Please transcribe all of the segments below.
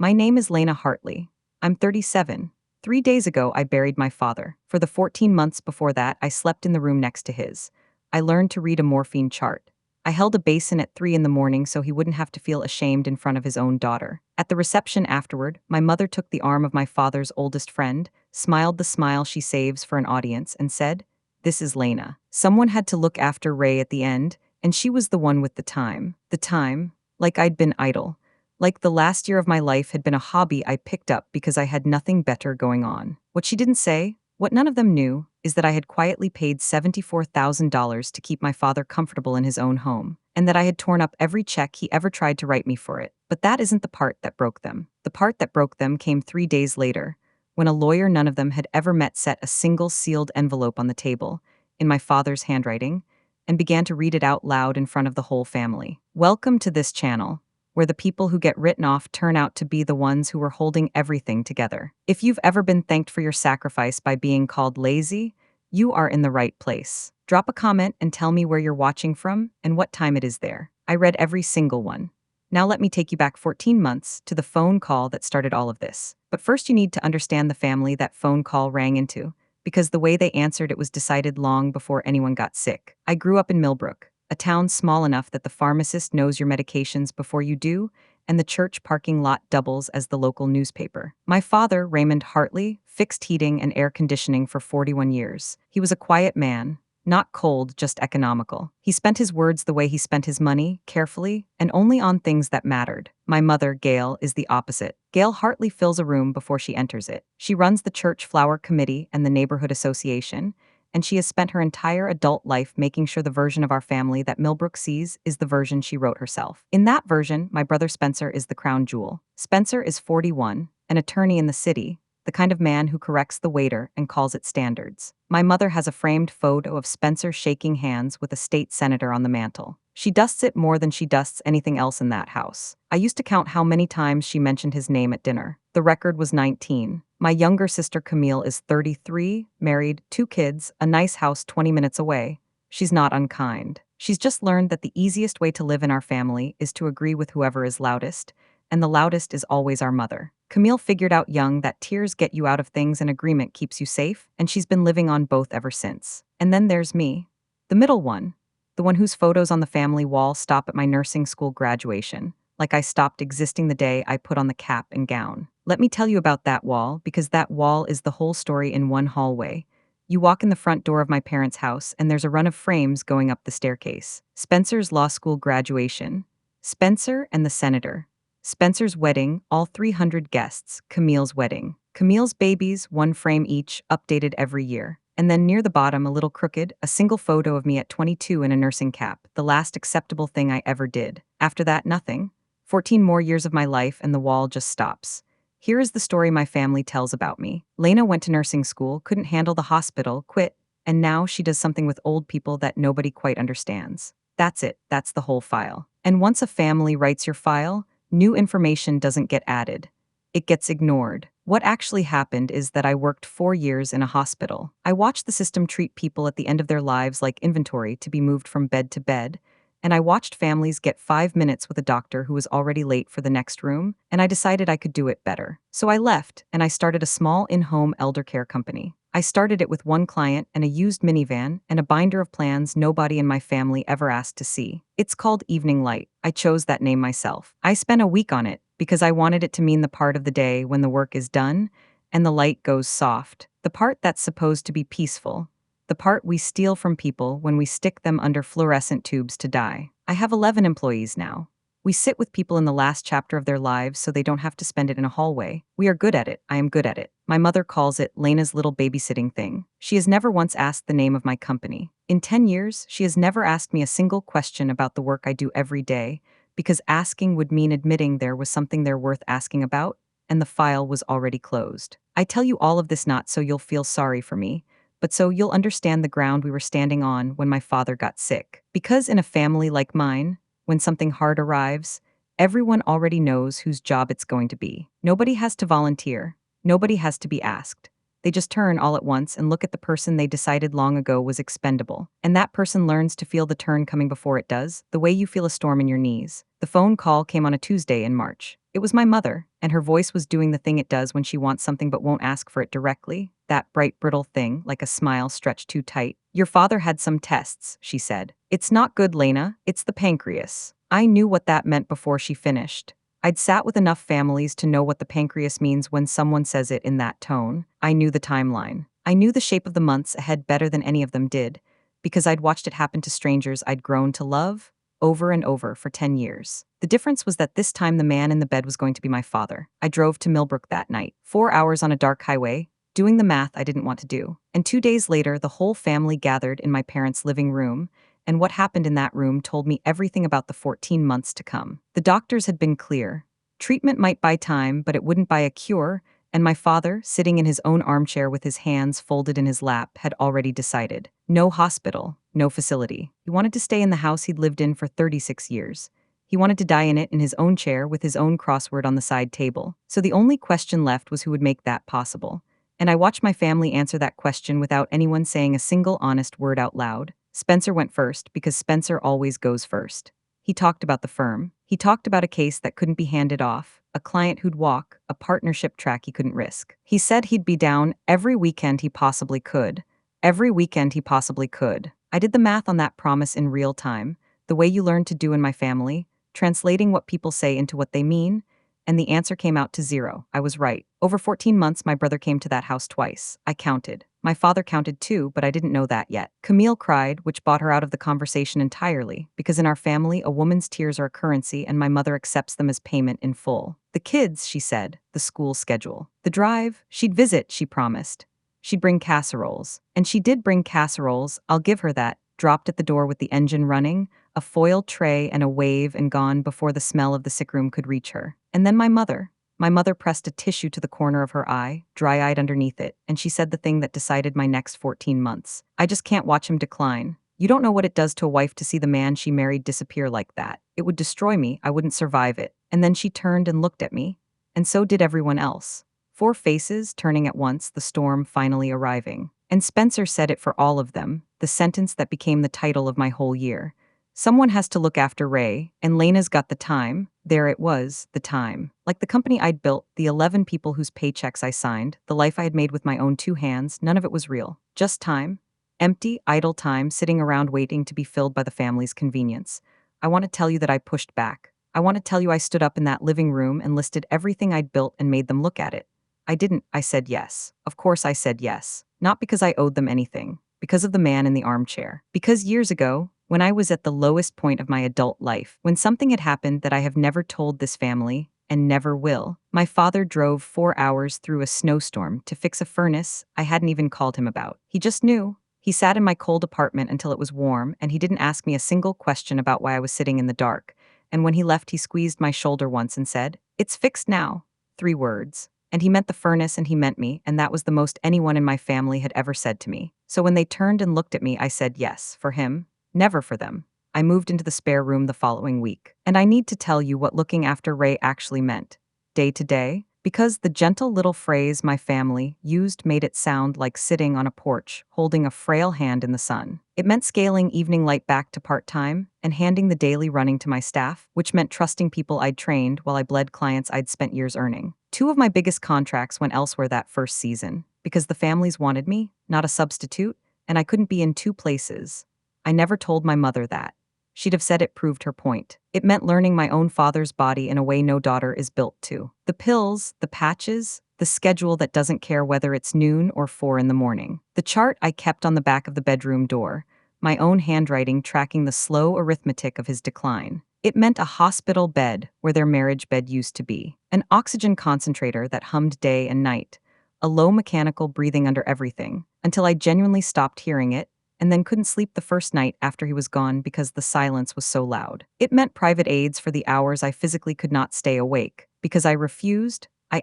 My name is Lena Hartley. I'm 37. 3 days ago, I buried my father. For the 14 months before that, I slept in the room next to his. I learned to read a morphine chart. I held a basin at 3 in the morning so he wouldn't have to feel ashamed in front of his own daughter. At the reception afterward, my mother took the arm of my father's oldest friend, smiled the smile she saves for an audience, and said, "This is Lena." Someone had to look after Ray at the end, and she was the one with the time. The time, like I'd been idle. Like the last year of my life had been a hobby I picked up because I had nothing better going on. What she didn't say, what none of them knew, is that I had quietly paid $74,000 to keep my father comfortable in his own home, and that I had torn up every check he ever tried to write me for it. But that isn't the part that broke them. The part that broke them came 3 days later, when a lawyer none of them had ever met set a single sealed envelope on the table, in my father's handwriting, and began to read it out loud in front of the whole family. "Welcome to this channel, where the people who get written off turn out to be the ones who were holding everything together. If you've ever been thanked for your sacrifice by being called lazy, you are in the right place. Drop a comment and tell me where you're watching from and what time it is there." I read every single one. Now let me take you back 14 months to the phone call that started all of this. But first you need to understand the family that phone call rang into, because the way they answered it was decided long before anyone got sick. I grew up in Millbrook, a town small enough that the pharmacist knows your medications before you do, and the church parking lot doubles as the local newspaper. My father, Raymond Hartley, fixed heating and air conditioning for 41 years. He was a quiet man, not cold, just economical. He spent his words the way he spent his money, carefully, and only on things that mattered. My mother, Gail, is the opposite. Gail Hartley fills a room before she enters it. She runs the church flower committee and the neighborhood association, and she has spent her entire adult life making sure the version of our family that Millbrook sees is the version she wrote herself. In that version, my brother Spencer is the crown jewel. Spencer is 41, an attorney in the city, the kind of man who corrects the waiter and calls it standards. My mother has a framed photo of Spencer shaking hands with a state senator on the mantle. She dusts it more than she dusts anything else in that house. I used to count how many times she mentioned his name at dinner. The record was 19. My younger sister Camille is 33, married, 2 kids, a nice house 20 minutes away. She's not unkind. She's just learned that the easiest way to live in our family is to agree with whoever is loudest, and the loudest is always our mother. Camille figured out young that tears get you out of things and agreement keeps you safe, and she's been living on both ever since. And then there's me, the middle one, the one whose photos on the family wall stop at my nursing school graduation, like I stopped existing the day I put on the cap and gown. Let me tell you about that wall, because that wall is the whole story in one hallway. You walk in the front door of my parents' house, and there's a run of frames going up the staircase. Spencer's law school graduation, Spencer and the senator, Spencer's wedding, all 300 guests, Camille's wedding, Camille's babies, 1 frame each, updated every year. And then near the bottom, a little crooked, a single photo of me at 22 in a nursing cap, the last acceptable thing I ever did. After that, nothing. 14 more years of my life and the wall just stops. Here is the story my family tells about me. Lena went to nursing school, couldn't handle the hospital, quit, and now she does something with old people that nobody quite understands. That's it, that's the whole file. And once a family writes your file, new information doesn't get added. It gets ignored. What actually happened is that I worked 4 years in a hospital. I watched the system treat people at the end of their lives like inventory to be moved from bed to bed, and I watched families get 5 minutes with a doctor who was already late for the next room, and I decided I could do it better. So I left, and I started a small in-home elder care company. I started it with 1 client and a used minivan and a binder of plans nobody in my family ever asked to see. It's called Evening Light. I chose that name myself. I spent a week on it because I wanted it to mean the part of the day when the work is done and the light goes soft, the part that's supposed to be peaceful, the part we steal from people when we stick them under fluorescent tubes to die. I have 11 employees now. We sit with people in the last chapter of their lives so they don't have to spend it in a hallway. We are good at it. I am good at it. My mother calls it Lena's little babysitting thing. She has never once asked the name of my company. In 10 years, she has never asked me a single question about the work I do every day, because asking would mean admitting there was something they're worth asking about, and the file was already closed. I tell you all of this not so you'll feel sorry for me, but so you'll understand the ground we were standing on when my father got sick. Because in a family like mine, when something hard arrives, everyone already knows whose job it's going to be. Nobody has to volunteer. Nobody has to be asked. They just turn all at once and look at the person they decided long ago was expendable. And that person learns to feel the turn coming before it does, the way you feel a storm in your knees. The phone call came on a Tuesday in March. It was my mother, and her voice was doing the thing it does when she wants something but won't ask for it directly. That bright, brittle thing, like a smile stretched too tight. Your father had some tests, she said. It's not good, Lena. It's the pancreas. I knew what that meant before she finished. I'd sat with enough families to know what the pancreas means when someone says it in that tone. I knew the timeline. I knew the shape of the months ahead better than any of them did, because I'd watched it happen to strangers I'd grown to love, over and over for 10 years. The difference was that this time the man in the bed was going to be my father. I drove to Millbrook that night, 4 hours on a dark highway, doing the math I didn't want to do. And 2 days later, the whole family gathered in my parents' living room, and what happened in that room told me everything about the 14 months to come. The doctors had been clear. Treatment might buy time, but it wouldn't buy a cure, and my father, sitting in his own armchair with his hands folded in his lap, had already decided. No hospital, no facility. He wanted to stay in the house he'd lived in for 36 years. He wanted to die in it in his own chair with his own crossword on the side table. So the only question left was who would make that possible. And I watched my family answer that question without anyone saying a single honest word out loud. Spencer went first because Spencer always goes first. He talked about the firm. He talked about a case that couldn't be handed off, a client who'd walk, a partnership track he couldn't risk. He said he'd be down every weekend he possibly could. Every weekend he possibly could. I did the math on that promise in real time, the way you learn to do in my family, translating what people say into what they mean, and the answer came out to 0. I was right. Over 14 months, my brother came to that house twice. I counted. My father counted too, but I didn't know that yet. Camille cried, which brought her out of the conversation entirely, because in our family, a woman's tears are a currency and my mother accepts them as payment in full. The kids, she said, the school schedule. The drive, she'd visit, she promised. She'd bring casseroles. And she did bring casseroles, I'll give her that, dropped at the door with the engine running, a foil tray and a wave and gone before the smell of the sick room could reach her. And then my mother. My mother pressed a tissue to the corner of her eye, dry-eyed underneath it, and she said the thing that decided my next 14 months. I just can't watch him decline. You don't know what it does to a wife to see the man she married disappear like that. It would destroy me, I wouldn't survive it. And then she turned and looked at me, and so did everyone else. 4 faces turning at once, the storm finally arriving. And Spencer said it for all of them, the sentence that became the title of my whole year. Someone has to look after Ray, and Lena's got the time. There it was, the time. Like the company I'd built, the 11 people whose paychecks I signed, the life I had made with my own 2 hands, none of it was real. Just time. Empty, idle time, sitting around waiting to be filled by the family's convenience. I want to tell you that I pushed back. I want to tell you I stood up in that living room and listed everything I'd built and made them look at it. I didn't, I said yes. Of course I said yes. Not because I owed them anything. Because of the man in the armchair. Because years ago, when I was at the lowest point of my adult life, when something had happened that I have never told this family, and never will, my father drove 4 hours through a snowstorm to fix a furnace I hadn't even called him about. He just knew. He sat in my cold apartment until it was warm, and he didn't ask me a single question about why I was sitting in the dark. And when he left, he squeezed my shoulder once and said, "It's fixed now." 3 words. And he meant the furnace and he meant me, and that was the most anyone in my family had ever said to me. So when they turned and looked at me, I said yes, for him. Never for them. I moved into the spare room the following week. And I need to tell you what looking after Ray actually meant. Day to day, because the gentle little phrase my family used made it sound like sitting on a porch, holding a frail hand in the sun. It meant scaling evening light back to part-time and handing the daily running to my staff, which meant trusting people I'd trained while I bled clients I'd spent years earning. 2 of my biggest contracts went elsewhere that first season, because the families wanted me, not a substitute, and I couldn't be in 2 places. I never told my mother that. She'd have said it proved her point. It meant learning my own father's body in a way no daughter is built to. The pills, the patches, the schedule that doesn't care whether it's noon or 4 in the morning. The chart I kept on the back of the bedroom door, my own handwriting tracking the slow arithmetic of his decline. It meant a hospital bed where their marriage bed used to be. An oxygen concentrator that hummed day and night. A low mechanical breathing under everything, until I genuinely stopped hearing it, and then couldn't sleep the first night after he was gone because the silence was so loud. It meant private aids for the hours I physically could not stay awake, because I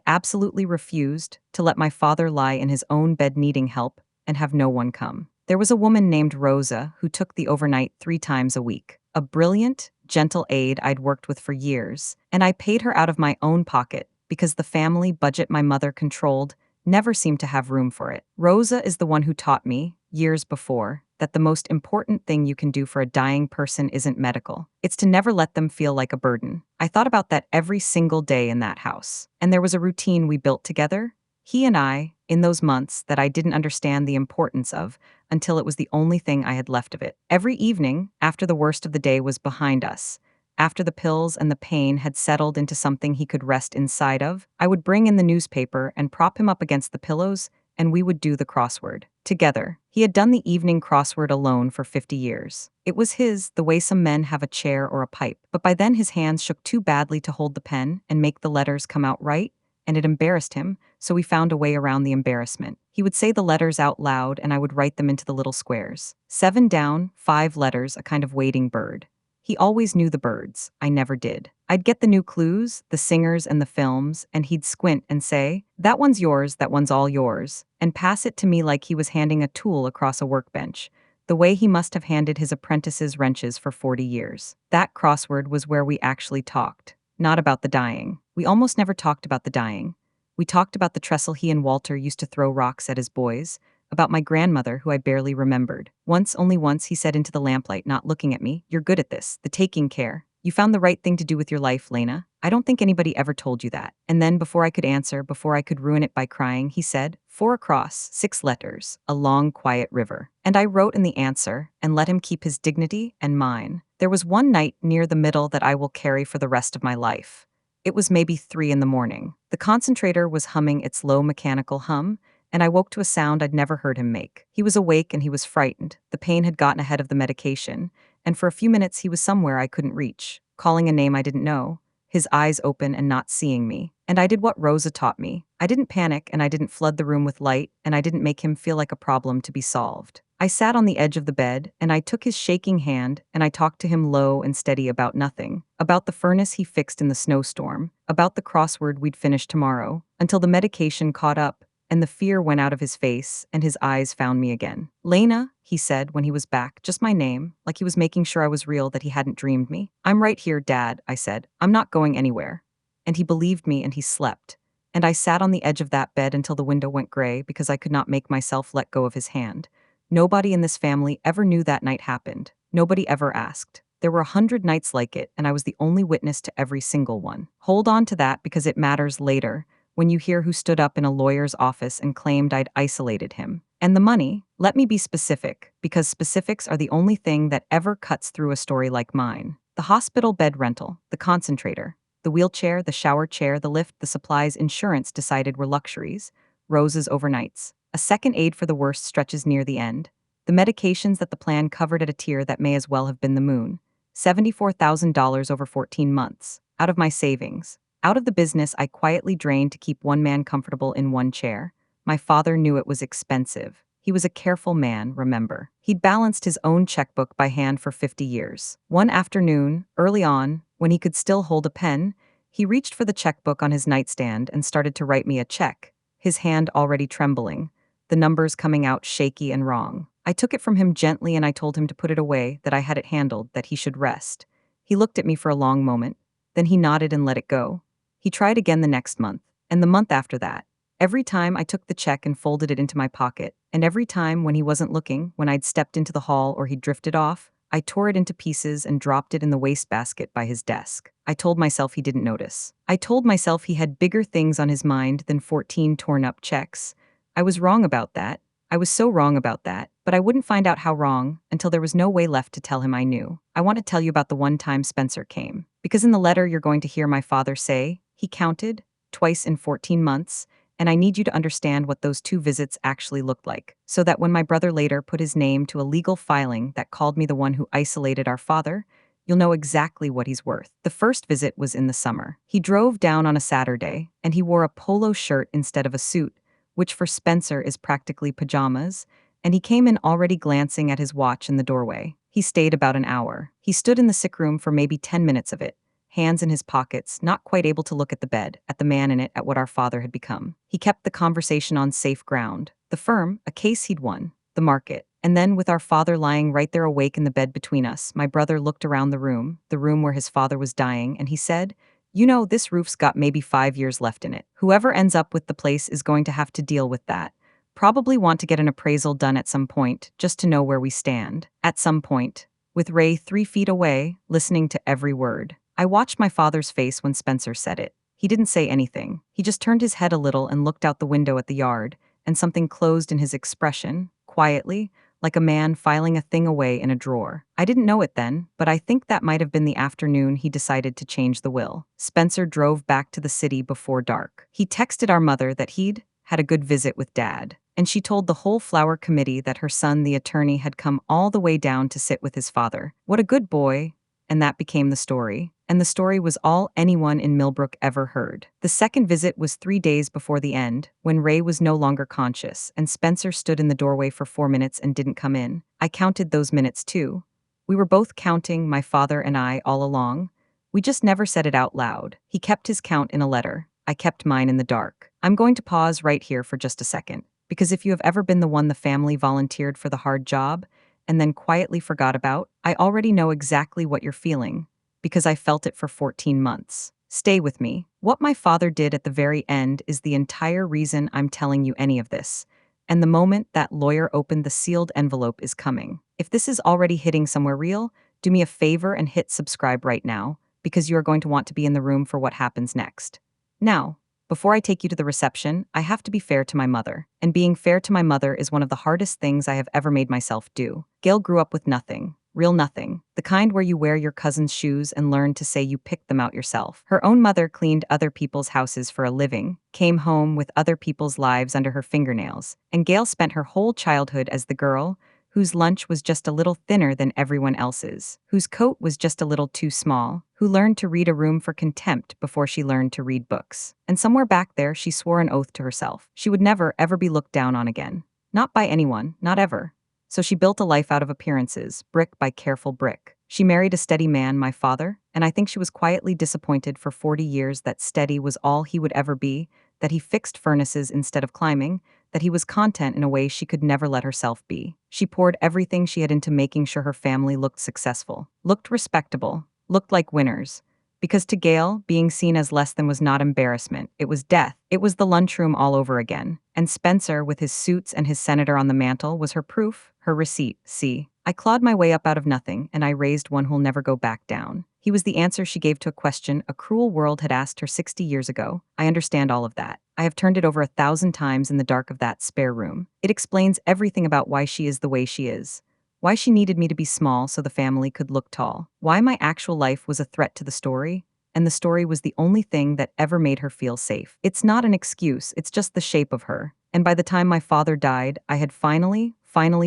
absolutely refused, to let my father lie in his own bed needing help and have no one come. There was a woman named Rosa who took the overnight 3 times a week. A brilliant, gentle aide I'd worked with for years, and I paid her out of my own pocket because the family budget my mother controlled never seemed to have room for it. Rosa is the one who taught me, years before, that the most important thing you can do for a dying person isn't medical. It's to never let them feel like a burden. I thought about that every single day in that house. And there was a routine we built together, he and I, in those months that I didn't understand the importance of until it was the only thing I had left of it. Every evening, after the worst of the day was behind us, after the pills and the pain had settled into something he could rest inside of, I would bring in the newspaper and prop him up against the pillows, and we would do the crossword. Together. He had done the evening crossword alone for 50 years. It was his, the way some men have a chair or a pipe, but by then his hands shook too badly to hold the pen and make the letters come out right, and it embarrassed him, so we found a way around the embarrassment. He would say the letters out loud, and I would write them into the little squares. 7 down, 5 letters, a kind of waiting bird. He always knew the birds. I never did. I'd get the new clues, the singers and the films, and he'd squint and say, "That one's yours, that one's all yours," and pass it to me like he was handing a tool across a workbench, the way he must have handed his apprentices wrenches for 40 years. That crossword was where we actually talked, not about the dying. We almost never talked about the dying. We talked about the trestle he and Walter used to throw rocks at his boys, about my grandmother, who I barely remembered. Once, only once, he said into the lamplight, not looking at me, "You're good at this, the taking care. You found the right thing to do with your life, Lena. I don't think anybody ever told you that." And then, before I could answer, before I could ruin it by crying, he said, "4 across, 6 letters, a long, quiet river." And I wrote in the answer, and let him keep his dignity and mine. There was one night near the middle that I will carry for the rest of my life. It was maybe 3 in the morning. The concentrator was humming its low mechanical hum, and I woke to a sound I'd never heard him make. He was awake and he was frightened. The pain had gotten ahead of the medication, and for a few minutes he was somewhere I couldn't reach, calling a name I didn't know, his eyes open and not seeing me. And I did what Rosa taught me. I didn't panic, and I didn't flood the room with light, and I didn't make him feel like a problem to be solved. I sat on the edge of the bed, and I took his shaking hand, and I talked to him low and steady about nothing, about the furnace he fixed in the snowstorm, about the crossword we'd finish tomorrow, until the medication caught up, and the fear went out of his face, and his eyes found me again. "Lena," he said when he was back, just my name, like he was making sure I was real, that he hadn't dreamed me. "I'm right here, Dad," I said. "I'm not going anywhere." And he believed me, and he slept. And I sat on the edge of that bed until the window went gray because I could not make myself let go of his hand. Nobody in this family ever knew that night happened. Nobody ever asked. There were 100 nights like it, and I was the only witness to every single one. Hold on to that because it matters later, when you hear who stood up in a lawyer's office and claimed I'd isolated him. And the money, let me be specific, because specifics are the only thing that ever cuts through a story like mine. The hospital bed rental, the concentrator, the wheelchair, the shower chair, the lift, the supplies insurance decided were luxuries, Rose's overnights, a second aid for the worst stretches near the end, the medications that the plan covered at a tier that may as well have been the moon, $74,000 over 14 months, out of my savings. Out of the business I quietly drained to keep one man comfortable in one chair. My father knew it was expensive. He was a careful man, remember. He'd balanced his own checkbook by hand for 50 years. One afternoon, early on, when he could still hold a pen, he reached for the checkbook on his nightstand and started to write me a check, his hand already trembling, the numbers coming out shaky and wrong. I took it from him gently and I told him to put it away, that I had it handled, that he should rest. He looked at me for a long moment. Then he nodded and let it go. He tried again the next month, and the month after that. Every time I took the check and folded it into my pocket, and every time when he wasn't looking, when I'd stepped into the hall or he'd drifted off, I tore it into pieces and dropped it in the wastebasket by his desk. I told myself he didn't notice. I told myself he had bigger things on his mind than 14 torn-up checks. I was wrong about that. I was so wrong about that, but I wouldn't find out how wrong until there was no way left to tell him I knew. I want to tell you about the one time Spencer came, because in the letter you're going to hear my father say, he counted, twice in 14 months, and I need you to understand what those 2 visits actually looked like, so that when my brother later put his name to a legal filing that called me the one who isolated our father, you'll know exactly what he's worth. The first visit was in the summer. He drove down on a Saturday, and he wore a polo shirt instead of a suit, which for Spencer is practically pajamas, and he came in already glancing at his watch in the doorway. He stayed about an hour. He stood in the sick room for maybe 10 minutes of it, hands in his pockets, not quite able to look at the bed, at the man in it, at what our father had become. He kept the conversation on safe ground. The firm, a case he'd won, the market. And then, with our father lying right there awake in the bed between us, my brother looked around the room where his father was dying, and he said, "You know, this roof's got maybe 5 years left in it. Whoever ends up with the place is going to have to deal with that. Probably want to get an appraisal done at some point, just to know where we stand. At some point. With Ray 3 feet away, listening to every word. I watched my father's face when Spencer said it. He didn't say anything. He just turned his head a little and looked out the window at the yard, and something closed in his expression, quietly, like a man filing a thing away in a drawer. I didn't know it then, but I think that might have been the afternoon he decided to change the will. Spencer drove back to the city before dark. He texted our mother that he'd had a good visit with Dad, and she told the whole Flower Committee that her son, the attorney, had come all the way down to sit with his father. What a good boy. And that became the story. And the story was all anyone in Millbrook ever heard. The second visit was 3 days before the end, when Ray was no longer conscious, and Spencer stood in the doorway for 4 minutes and didn't come in. I counted those minutes too. We were both counting, my father and I, all along. We just never said it out loud. He kept his count in a letter. I kept mine in the dark. I'm going to pause right here for just a second, because if you have ever been the one the family volunteered for the hard job and then quietly forgot about, I already know exactly what you're feeling, because I felt it for 14 months. Stay with me. What my father did at the very end is the entire reason I'm telling you any of this. And the moment that lawyer opened the sealed envelope is coming. If this is already hitting somewhere real, do me a favor and hit subscribe right now, because you are going to want to be in the room for what happens next. Now, before I take you to the reception, I have to be fair to my mother. And being fair to my mother is one of the hardest things I have ever made myself do. Gail grew up with nothing. Real nothing. The kind where you wear your cousin's shoes and learn to say you picked them out yourself. Her own mother cleaned other people's houses for a living, came home with other people's lives under her fingernails. And Gail spent her whole childhood as the girl whose lunch was just a little thinner than everyone else's, whose coat was just a little too small, who learned to read a room for contempt before she learned to read books. And somewhere back there, she swore an oath to herself. She would never, ever be looked down on again. Not by anyone, not ever. So she built a life out of appearances, brick by careful brick. She married a steady man, my father, and I think she was quietly disappointed for 40 years that steady was all he would ever be, that he fixed furnaces instead of climbing, that he was content in a way she could never let herself be. She poured everything she had into making sure her family looked successful, looked respectable, looked like winners. Because to Gail, being seen as less than was not embarrassment, it was death. It was the lunchroom all over again. And Spencer, with his suits and his senator on the mantle, was her proof, her receipt. See, I clawed my way up out of nothing, and I raised one who'll never go back down. He was the answer she gave to a question a cruel world had asked her 60 years ago. I understand all of that. I have turned it over 1,000 times in the dark of that spare room. It explains everything about why she is the way she is. Why she needed me to be small so the family could look tall. Why my actual life was a threat to the story, and the story was the only thing that ever made her feel safe. It's not an excuse, it's just the shape of her. And by the time my father died, I had finally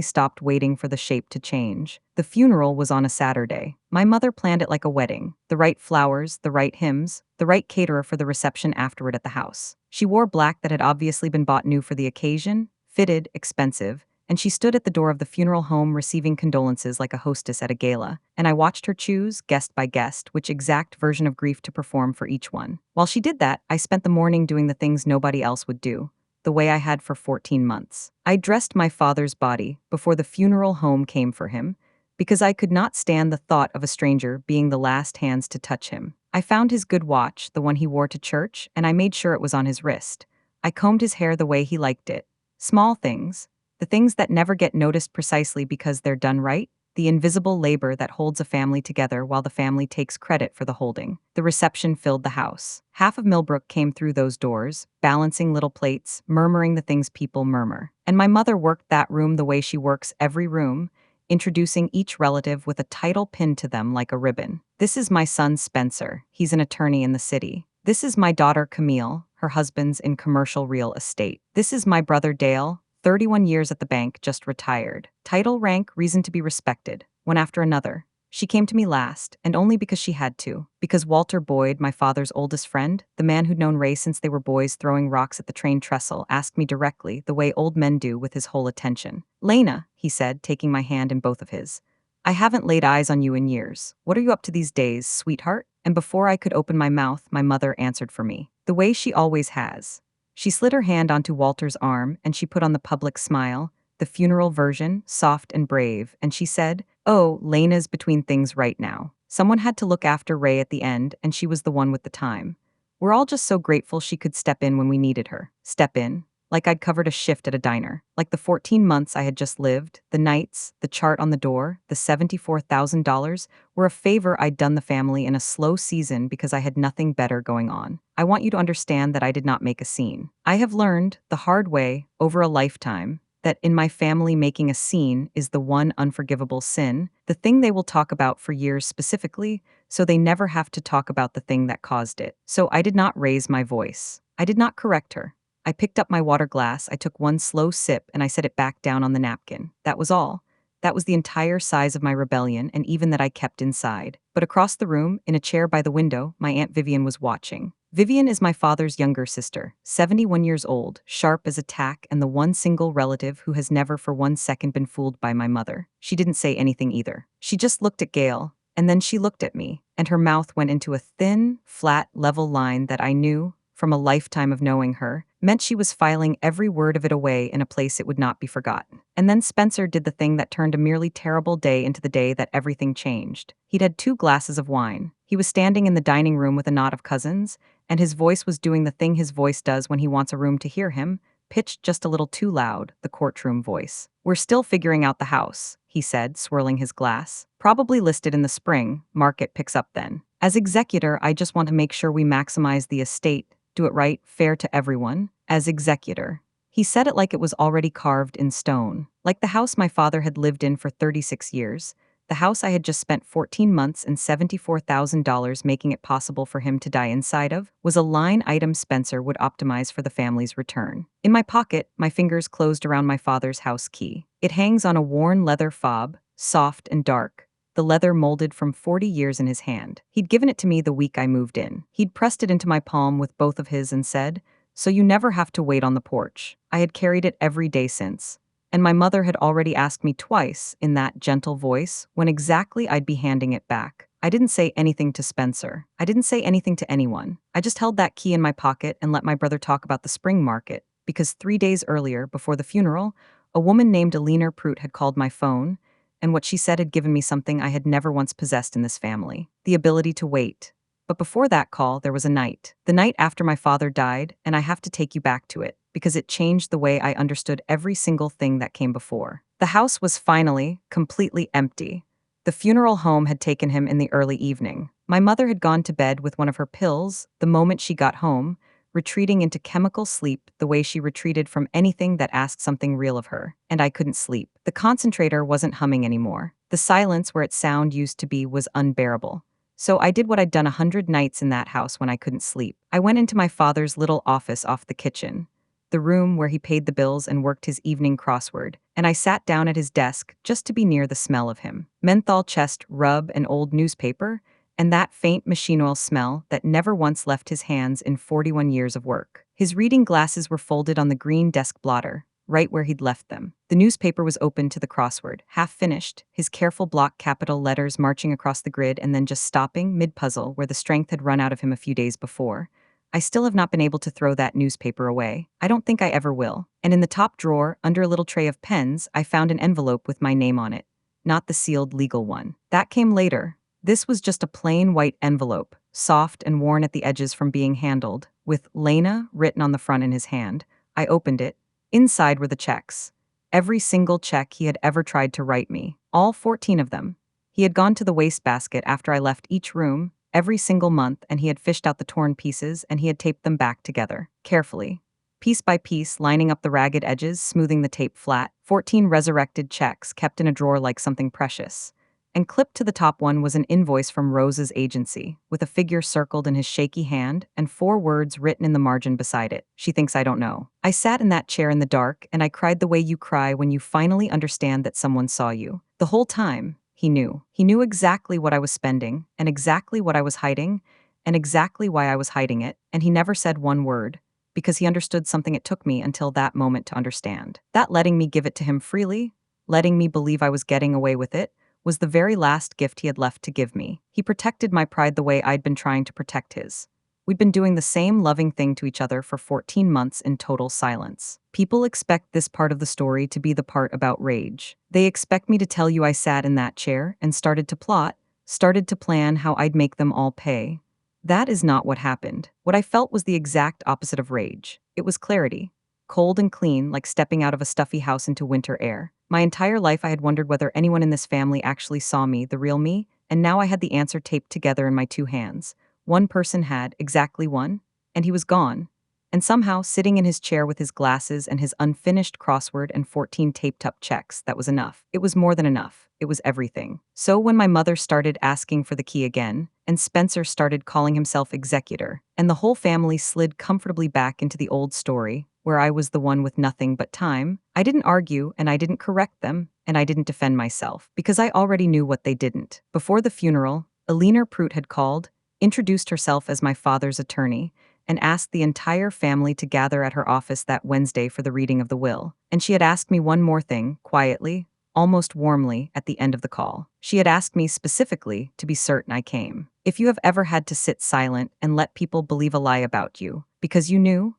stopped waiting for the shape to change. The funeral was on a Saturday. My mother planned it like a wedding. The right flowers, the right hymns, the right caterer for the reception afterward at the house. She wore black that had obviously been bought new for the occasion, fitted, expensive, and she stood at the door of the funeral home receiving condolences like a hostess at a gala, and I watched her choose, guest by guest, which exact version of grief to perform for each one. While she did that, I spent the morning doing the things nobody else would do, the way I had for 14 months. I dressed my father's body before the funeral home came for him, because I could not stand the thought of a stranger being the last hands to touch him. I found his good watch, the one he wore to church, and I made sure it was on his wrist. I combed his hair the way he liked it. Small things. The things that never get noticed precisely because they're done right, the invisible labor that holds a family together while the family takes credit for the holding. The reception filled the house. Half of Millbrook came through those doors, balancing little plates, murmuring the things people murmur. And my mother worked that room the way she works every room, introducing each relative with a title pinned to them like a ribbon. This is my son Spencer. He's an attorney in the city. This is my daughter Camille. Her husband's in commercial real estate. This is my brother Dale. 31 years at the bank, just retired. Title, rank, reason to be respected. One after another. She came to me last, and only because she had to. Because Walter Boyd, my father's oldest friend, the man who'd known Ray since they were boys throwing rocks at the train trestle, asked me directly, the way old men do with his whole attention. "Lena," he said, taking my hand in both of his. "I haven't laid eyes on you in years. What are you up to these days, sweetheart?" And before I could open my mouth, my mother answered for me. The way she always has. She slid her hand onto Walter's arm, and she put on the public smile, the funeral version, soft and brave, and she said, "Oh, Lena's between things right now. Someone had to look after Ray at the end, and she was the one with the time. We're all just so grateful she could step in when we needed her." Step in? like I'd covered a shift at a diner. Like the 14 months I had just lived, the nights, the chart on the door, the $74,000 were a favor I'd done the family in a slow season because I had nothing better going on. I want you to understand that I did not make a scene. I have learned, the hard way, over a lifetime, that in my family making a scene is the one unforgivable sin, the thing they will talk about for years specifically, so they never have to talk about the thing that caused it. So I did not raise my voice. I did not correct her. I picked up my water glass, I took one slow sip, and I set it back down on the napkin. That was all. That was the entire size of my rebellion, and even that I kept inside. But across the room, in a chair by the window, my Aunt Vivian was watching. Vivian is my father's younger sister, 71 years old, sharp as a tack, and the one single relative who has never for 1 second been fooled by my mother. She didn't say anything either. She just looked at Gail, and then she looked at me, and her mouth went into a thin, flat, level line that I knew, from a lifetime of knowing her, meant she was filing every word of it away in a place it would not be forgotten. And then Spencer did the thing that turned a merely terrible day into the day that everything changed. He'd had 2 glasses of wine. He was standing in the dining room with a knot of cousins, and his voice was doing the thing his voice does when he wants a room to hear him, pitched just a little too loud, the courtroom voice. "We're still figuring out the house," he said, swirling his glass. "Probably listed in the spring, market picks up then. As executor, I just want to make sure we maximize the estate, do it right, fair to everyone, as executor." He said it like it was already carved in stone, like the house my father had lived in for 36 years, the house I had just spent 14 months and $74,000 making it possible for him to die inside of, was a line item Spencer would optimize for the family's return. In my pocket, my fingers closed around my father's house key. It hangs on a worn leather fob, soft and dark, the leather molded from 40 years in his hand. He'd given it to me the week I moved in. He'd pressed it into my palm with both of his and said, "So you never have to wait on the porch." I had carried it every day since, and my mother had already asked me twice, in that gentle voice, when exactly I'd be handing it back. I didn't say anything to Spencer. I didn't say anything to anyone. I just held that key in my pocket and let my brother talk about the spring market, because 3 days earlier, before the funeral, a woman named Lena Hartley had called my phone, and what she said had given me something I had never once possessed in this family: the ability to wait. But before that call, there was a night. The night after my father died, and I have to take you back to it, because it changed the way I understood every single thing that came before. The house was finally, completely empty. The funeral home had taken him in the early evening. My mother had gone to bed with one of her pills the moment she got home, retreating into chemical sleep the way she retreated from anything that asked something real of her, and I couldn't sleep. The concentrator wasn't humming anymore. The silence where its sound used to be was unbearable. So I did what I'd done 100 nights in that house when I couldn't sleep. I went into my father's little office off the kitchen, the room where he paid the bills and worked his evening crossword, and I sat down at his desk just to be near the smell of him. Menthol chest rub and old newspaper, and that faint machine oil smell that never once left his hands in 41 years of work. His reading glasses were folded on the green desk blotter, right where he'd left them. The newspaper was open to the crossword, half finished, his careful block capital letters marching across the grid and then just stopping mid-puzzle where the strength had run out of him a few days before. I still have not been able to throw that newspaper away. I don't think I ever will. And in the top drawer, under a little tray of pens, I found an envelope with my name on it, not the sealed legal one. That came later. This was just a plain white envelope, soft and worn at the edges from being handled, with Lena written on the front in his hand. I opened it. Inside were the checks. Every single check he had ever tried to write me. All 14 of them. He had gone to the wastebasket after I left each room, every single month, and he had fished out the torn pieces and he had taped them back together, carefully. Piece by piece, lining up the ragged edges, smoothing the tape flat. 14 resurrected checks kept in a drawer like something precious. And clipped to the top one was an invoice from Rose's agency, with a figure circled in his shaky hand and 4 words written in the margin beside it. "She thinks I don't know." I sat in that chair in the dark, and I cried the way you cry when you finally understand that someone saw you. The whole time, he knew. He knew exactly what I was spending, and exactly what I was hiding, and exactly why I was hiding it, and he never said one word, because he understood something it took me until that moment to understand. That letting me give it to him freely, letting me believe I was getting away with it, was the very last gift he had left to give me. He protected my pride the way I'd been trying to protect his. We'd been doing the same loving thing to each other for 14 months in total silence. People expect this part of the story to be the part about rage. They expect me to tell you I sat in that chair and started to plot, started to plan how I'd make them all pay. That is not what happened. What I felt was the exact opposite of rage. It was clarity. cold and clean, like stepping out of a stuffy house into winter air. My entire life I had wondered whether anyone in this family actually saw me, the real me, and now I had the answer taped together in my two hands. One person had, exactly one, and he was gone. And somehow, sitting in his chair with his glasses and his unfinished crossword and 14 taped-up checks, that was enough. It was more than enough. It was everything. So when my mother started asking for the key again, and Spencer started calling himself executor, and the whole family slid comfortably back into the old story, where I was the one with nothing but time, I didn't argue and I didn't correct them, and I didn't defend myself, because I already knew what they didn't. Before the funeral, Lena Hartley had called, introduced herself as my father's attorney, and asked the entire family to gather at her office that Wednesday for the reading of the will. And she had asked me one more thing, quietly, almost warmly, at the end of the call. She had asked me specifically to be certain I came. If you have ever had to sit silent and let people believe a lie about you, because you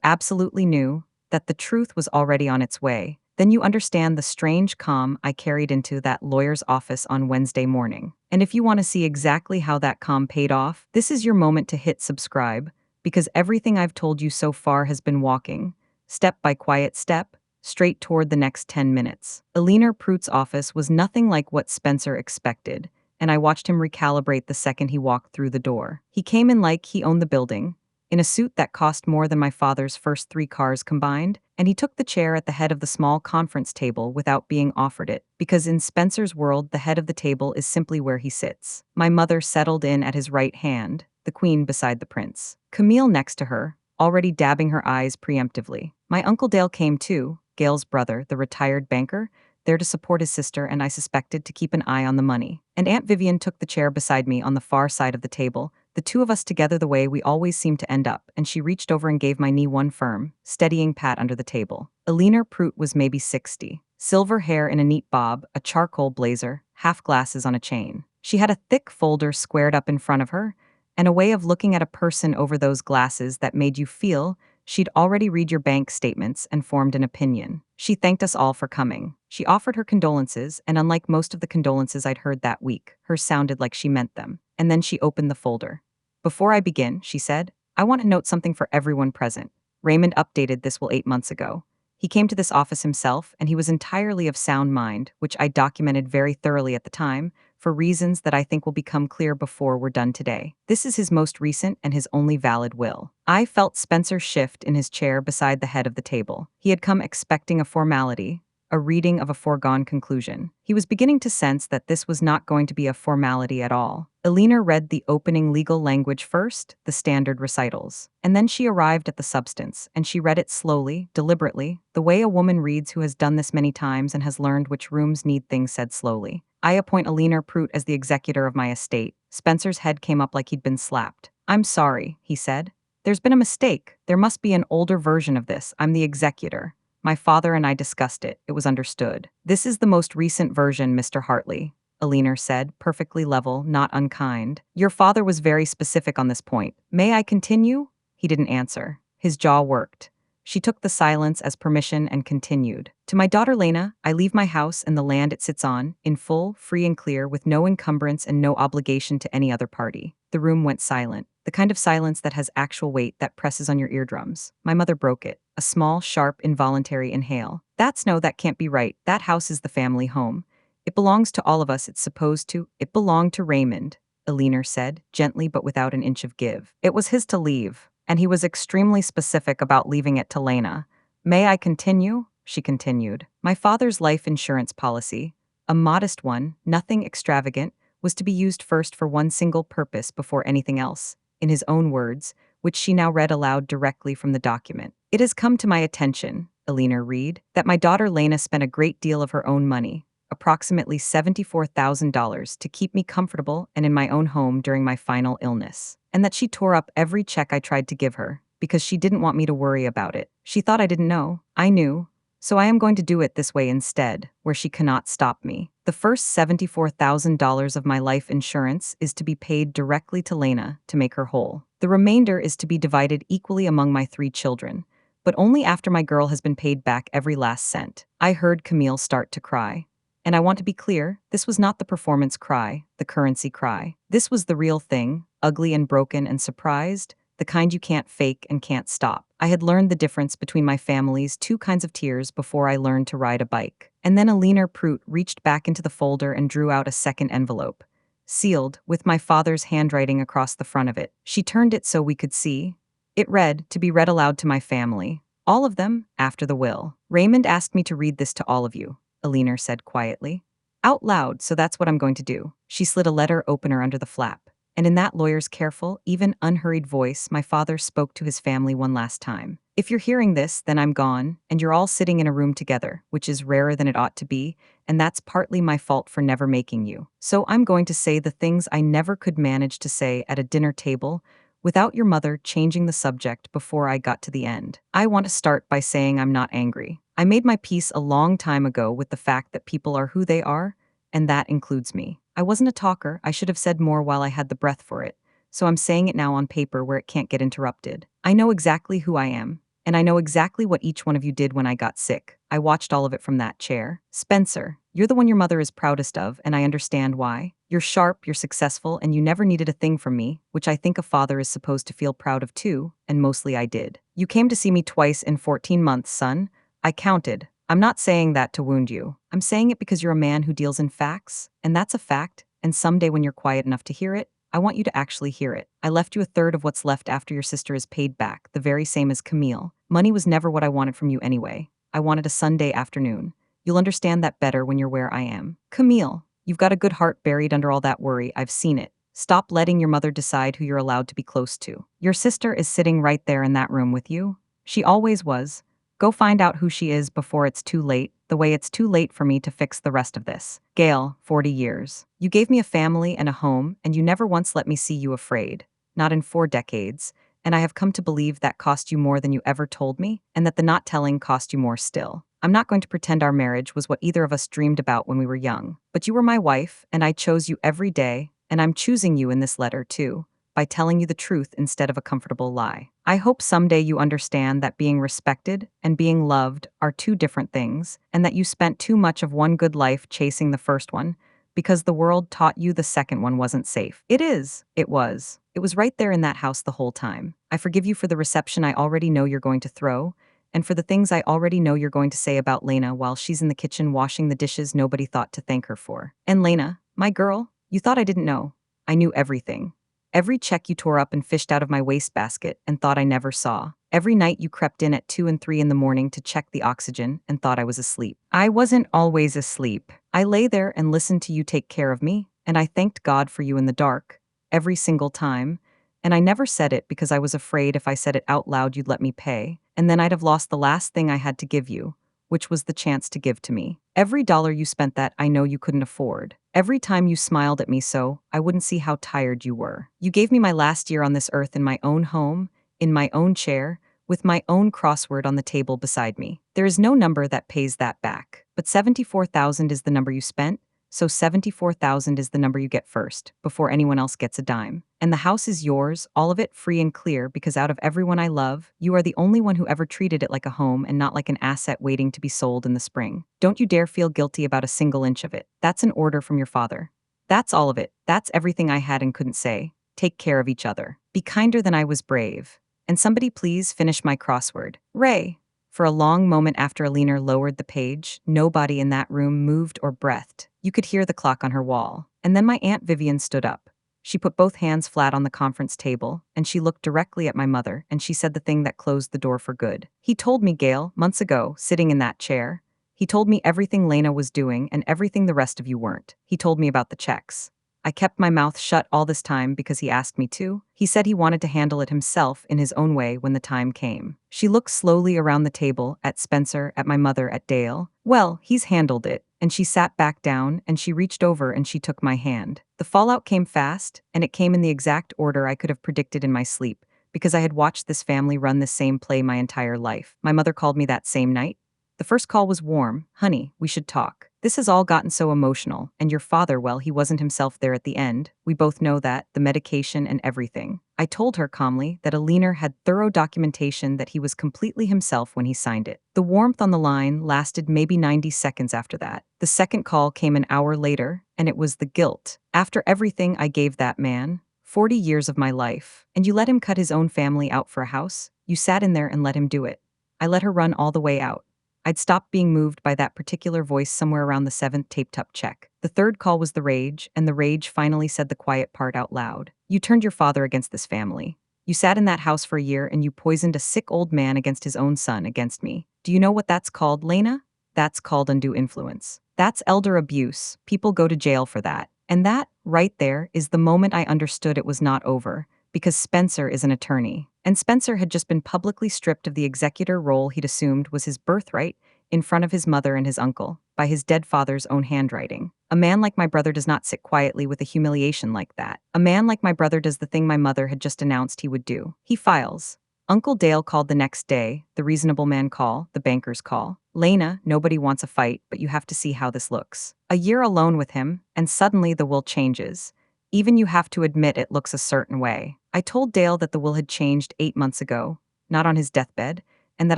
absolutely knew, that the truth was already on its way, then you understand the strange calm I carried into that lawyer's office on Wednesday morning. And if you want to see exactly how that calm paid off, this is your moment to hit subscribe, because everything I've told you so far has been walking, step by quiet step, straight toward the next 10 minutes. Lena Hartley's office was nothing like what Spencer expected, and I watched him recalibrate the second he walked through the door. He came in like he owned the building, in a suit that cost more than my father's first 3 cars combined, and he took the chair at the head of the small conference table without being offered it, because in Spencer's world the head of the table is simply where he sits. My mother settled in at his right hand, the queen beside the prince. Camille next to her, already dabbing her eyes preemptively. My Uncle Dale came too, Gail's brother, the retired banker, there to support his sister and I suspected to keep an eye on the money. And Aunt Vivian took the chair beside me on the far side of the table, the two of us together the way we always seem to end up, and she reached over and gave my knee one firm, steadying pat under the table. Lena Hartley was maybe 60. Silver hair in a neat bob, a charcoal blazer, half glasses on a chain. She had a thick folder squared up in front of her, and a way of looking at a person over those glasses that made you feel she'd already read your bank statements and formed an opinion. She thanked us all for coming. She offered her condolences, and unlike most of the condolences I'd heard that week, hers sounded like she meant them. And then she opened the folder. "Before I begin," she said, "I want to note something for everyone present. Raymond updated this will 8 months ago. He came to this office himself, and he was entirely of sound mind, which I documented very thoroughly at the time, for reasons that I think will become clear before we're done today. This is his most recent and his only valid will." I felt Spencer shift in his chair beside the head of the table. He had come expecting a formality, a reading of a foregone conclusion. He was beginning to sense that this was not going to be a formality at all. Lena read the opening legal language first, the standard recitals. And then she arrived at the substance, and she read it slowly, deliberately, the way a woman reads who has done this many times and has learned which rooms need things said slowly. "I appoint Lena Hartley as the executor of my estate." Spencer's head came up like he'd been slapped. "I'm sorry," he said. "There's been a mistake. There must be an older version of this. I'm the executor. My father and I discussed it. It was understood." "This is the most recent version, Mr. Hartley," Lena said, perfectly level, not unkind. "Your father was very specific on this point. May I continue?" He didn't answer. His jaw worked. She took the silence as permission and continued. "To my daughter Lena, I leave my house and the land it sits on, in full, free and clear, with no encumbrance and no obligation to any other party." The room went silent. The kind of silence that has actual weight that presses on your eardrums. My mother broke it. A small, sharp, involuntary inhale. That can't be right. That house is the family home. It belongs to all of us, it's supposed to. It belonged to Raymond, Lena said, gently but without an inch of give. It was his to leave, and he was extremely specific about leaving it to Lena. "May I continue?" She continued. "My father's life insurance policy, a modest one, nothing extravagant, was to be used first for one single purpose before anything else, in his own words, which she now read aloud directly from the document. It has come to my attention," Lena read, "that my daughter Lena spent a great deal of her own money, approximately $74,000, to keep me comfortable and in my own home during my final illness, and that she tore up every check I tried to give her, because she didn't want me to worry about it. She thought I didn't know. I knew. So I am going to do it this way instead, where she cannot stop me. The first $74,000 of my life insurance is to be paid directly to Lena to make her whole. The remainder is to be divided equally among my 3 children, but only after my girl has been paid back every last cent." I heard Camille start to cry. And I want to be clear, this was not the performance cry, the currency cry. This was the real thing, ugly and broken and surprised, the kind you can't fake and can't stop. I had learned the difference between my family's two kinds of tears before I learned to ride a bike. And then Lena Prout reached back into the folder and drew out a second envelope, sealed, with my father's handwriting across the front of it. She turned it so we could see. It read, to be read aloud to my family. All of them, after the will. Raymond asked me to read this to all of you, Alina said quietly. Out loud, so that's what I'm going to do. She slid a letter opener under the flap. And in that lawyer's careful, even unhurried voice, my father spoke to his family one last time. If you're hearing this, then I'm gone, and you're all sitting in a room together, which is rarer than it ought to be, and that's partly my fault for never making you. So I'm going to say the things I never could manage to say at a dinner table without your mother changing the subject before I got to the end. I want to start by saying I'm not angry. I made my peace a long time ago with the fact that people are who they are, and that includes me. I wasn't a talker, I should have said more while I had the breath for it, so I'm saying it now on paper where it can't get interrupted. I know exactly who I am, and I know exactly what each one of you did when I got sick. I watched all of it from that chair. Spencer, you're the one your mother is proudest of, and I understand why. You're sharp, you're successful, and you never needed a thing from me, which I think a father is supposed to feel proud of too, and mostly I did. You came to see me twice in 14 months, son. I counted. I'm not saying that to wound you. I'm saying it because you're a man who deals in facts, and that's a fact, and someday when you're quiet enough to hear it, I want you to actually hear it. I left you a third of what's left after your sister is paid back, the very same as Camille. Money was never what I wanted from you anyway. I wanted a Sunday afternoon. You'll understand that better when you're where I am. Camille, you've got a good heart buried under all that worry, I've seen it. Stop letting your mother decide who you're allowed to be close to. Your sister is sitting right there in that room with you. She always was. Go find out who she is before it's too late, the way it's too late for me to fix the rest of this. Gail, 40 years. You gave me a family and a home, and you never once let me see you afraid. Not in 4 decades. And I have come to believe that cost you more than you ever told me, and that the not telling cost you more still. I'm not going to pretend our marriage was what either of us dreamed about when we were young. But you were my wife, and I chose you every day, and I'm choosing you in this letter too, by telling you the truth instead of a comfortable lie. I hope someday you understand that being respected and being loved are 2 different things, and that you spent too much of one good life chasing the first one, because the world taught you the second one wasn't safe. It is. It was. It was right there in that house the whole time. I forgive you for the reception I already know you're going to throw, and for the things I already know you're going to say about Lena while she's in the kitchen washing the dishes nobody thought to thank her for. And Lena, my girl, you thought I didn't know. I knew everything. Every check you tore up and fished out of my wastebasket and thought I never saw. Every night you crept in at 2 and 3 in the morning to check the oxygen and thought I was asleep. I wasn't always asleep. I lay there and listened to you take care of me, and I thanked God for you in the dark, every single time, and I never said it because I was afraid if I said it out loud you'd let me pay, and then I'd have lost the last thing I had to give you, which was the chance to give to me. Every dollar you spent that I know you couldn't afford. Every time you smiled at me so I wouldn't see how tired you were. You gave me my last year on this earth in my own home, in my own chair, with my own crossword on the table beside me. There is no number that pays that back. But 74,000 is the number you spent, so 74,000 is the number you get first, before anyone else gets a dime. And the house is yours, all of it free and clear, because out of everyone I love, you are the only one who ever treated it like a home and not like an asset waiting to be sold in the spring. Don't you dare feel guilty about a single inch of it. That's an order from your father. That's all of it. That's everything I had and couldn't say. Take care of each other. Be kinder than I was brave. And somebody please finish my crossword. Ray. For a long moment after Alina lowered the page, nobody in that room moved or breathed. You could hear the clock on her wall. And then my Aunt Vivian stood up. She put both hands flat on the conference table, and she looked directly at my mother, and she said the thing that closed the door for good. He told me, Gail, months ago, sitting in that chair. He told me everything Lena was doing and everything the rest of you weren't. He told me about the checks. I kept my mouth shut all this time because he asked me to. He said he wanted to handle it himself in his own way when the time came. She looked slowly around the table, at Spencer, at my mother, at Dale. Well, he's handled it. And she sat back down, and she reached over and she took my hand. The fallout came fast, and it came in the exact order I could have predicted in my sleep, because I had watched this family run this same play my entire life. My mother called me that same night. The first call was warm. Honey, we should talk. This has all gotten so emotional, and your father, well, he wasn't himself there at the end. We both know that, the medication and everything. I told her calmly that Alina had thorough documentation that he was completely himself when he signed it. The warmth on the line lasted maybe 90 seconds after that. The second call came an hour later, and it was the guilt. After everything I gave that man, 40 years of my life, and you let him cut his own family out for a house? You sat in there and let him do it. I let her run all the way out. I'd stopped being moved by that particular voice somewhere around the seventh taped-up check. The third call was the rage, and the rage finally said the quiet part out loud. You turned your father against this family. You sat in that house for a year and you poisoned a sick old man against his own son, against me. Do you know what that's called, Lena? That's called undue influence. That's elder abuse. People go to jail for that. And that, right there, is the moment I understood it was not over, because Spencer is an attorney. And Spencer had just been publicly stripped of the executor role he'd assumed was his birthright in front of his mother and his uncle, by his dead father's own handwriting. A man like my brother does not sit quietly with a humiliation like that. A man like my brother does the thing my mother had just announced he would do. He files. Uncle Dale called the next day, the reasonable man call, the banker's call. Lena, nobody wants a fight, but you have to see how this looks. A year alone with him, and suddenly the will changes. Even you have to admit it looks a certain way. I told Dale that the will had changed 8 months ago, not on his deathbed, and that